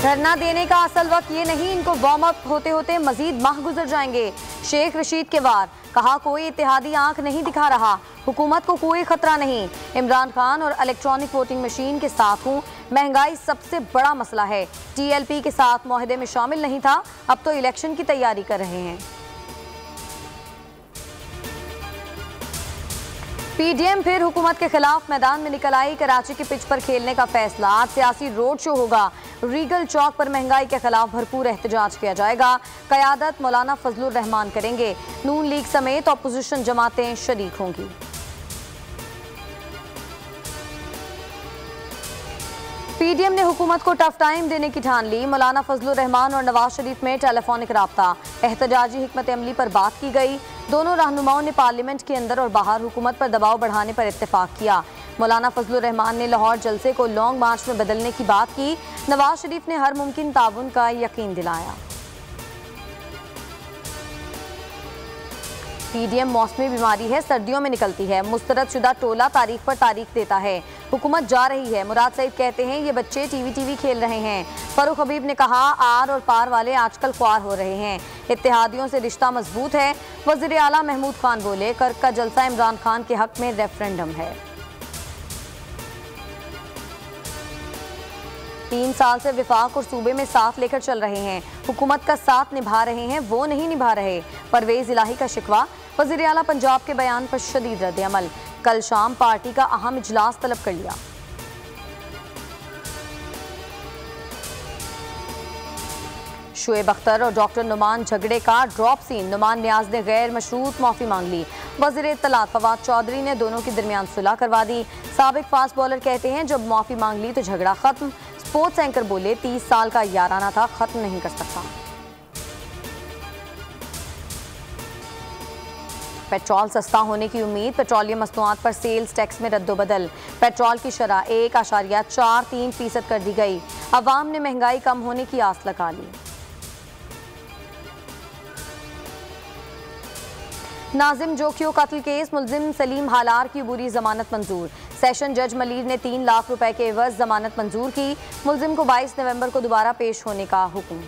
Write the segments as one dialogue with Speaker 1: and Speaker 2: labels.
Speaker 1: धरना देने का असल वक्त ये नहीं, इनको वार्म अप होते होते मजीद माह गुजर जाएंगे। शेख रशीद के वार, कहा कोई इत्तेहादी आंख नहीं दिखा रहा, हुकूमत को कोई खतरा नहीं। इमरान खान और इलेक्ट्रॉनिक वोटिंग मशीन के साथ हूँ, महंगाई सबसे बड़ा मसला है। TLP के साथ मुआहदे में शामिल नहीं था, अब तो इलेक्शन की तैयारी कर रहे हैं। PDM फिर हुकूमत के खिलाफ मैदान में निकल आई, कराची की पिच पर खेलने का फैसला। आज सियासी रोड शो होगा, रीगल चौक पर महंगाई के खिलाफ भरपूर एहतजाज किया जाएगा। क़यादत मौलाना फजलुर रहमान करेंगे, नून लीग समेत अपोजिशन जमातें शरीक होंगी। PDM ने हुकूमत को टफ टाइम देने की ठान ली, मौलाना फजलुर रहमान और नवाज शरीफ में टेलीफोनिक राब्ता, एहतजाजी हिकमत अमली पर बात की गई। दोनों रहनुमाओं ने पार्लियामेंट के अंदर और बाहर हुकूमत पर दबाव बढ़ाने पर इत्तेफाक किया। मौलाना फजलुर रहमान ने लाहौर जलसे को लॉन्ग मार्च में बदलने की बात की। नवाज शरीफ ने हर मुमकिन ताउन का यकीन दिलाया। PDM मौसमी बीमारी है, सर्दियों में निकलती है। मुस्तरद शुदा टोला तारीख पर तारीख देता है, हुकूमत जा रही है। मुराद सईद कहते हैं ये बच्चे टीवी खेल रहे हैं। फरूख हबीब ने कहा आर और पार वाले आजकल ख्वार हो रहे हैं, इत्तेहादियों से रिश्ता मजबूत है। वज़ीर आला महमूद खान बोले कर्क का जलसा इमरान खान के हक में रेफरेंडम है। 3 साल से विफाक और सूबे में साथ लेकर चल रहे हैं, हुकूमत का साथ निभा रहे हैं, वो नहीं निभा रहे। परवेज इलाही का शिकवा, वज़ीर आला पंजाब के बयान पर शदीद रद्द-ए-अमल। कल शाम पार्टी का अहम इजलास तलब कर लिया। शुएब अख्तर और डॉक्टर नुमान झगड़े का ड्रॉप सीन, नुमान नियाज ने गैर मशरूत माफी मांग ली। वज़ीर इत्तलात फवाद चौधरी ने दोनों के दरमियान सुलह करवा दी। साबिक फास्ट बॉलर कहते हैं जब माफी मांग ली तो झगड़ा खत्म। स्पोर्ट्स एंकर बोले 30 साल का याराना था, खत्म नहीं कर सकता। पेट्रोल सस्ता होने की उम्मीद, पेट्रोलियम मसनूआत पर सेल्स टैक्स में रद्दोबदल। पेट्रोल की शरह 1.43% कर दी गई। अवाम ने महंगाई कम होने की आस लगा ली। नाजिम जोखियो कत्ल केस, मुलजिम सलीम हालार की बुरी जमानत मंजूर। सेशन जज मलीर ने 3 लाख रुपए के एवज जमानत मंजूर की। मुलजिम को 22 नवंबर को दोबारा पेश होने का हुक्म।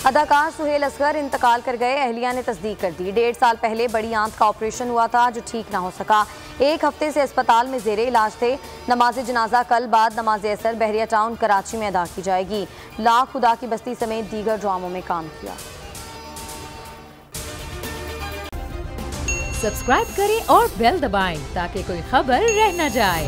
Speaker 1: अदाकार सुहेल असगर इंतकाल कर गए, अहलिया ने तस्दीक कर दी। 1.5 साल पहले बड़ी आंत का ऑपरेशन हुआ था जो ठीक ना हो सका। 1 हफ्ते से अस्पताल में जेरे इलाज थे। नमाज जनाजा कल बाद नमाज असर बहरिया टाउन कराची में अदा की जाएगी। लाख खुदा की बस्ती समेत दीगर ड्रामों में काम किया।
Speaker 2: सब्सक्राइब करें और बेल दबाएं ताकि कोई खबर रह न जाए।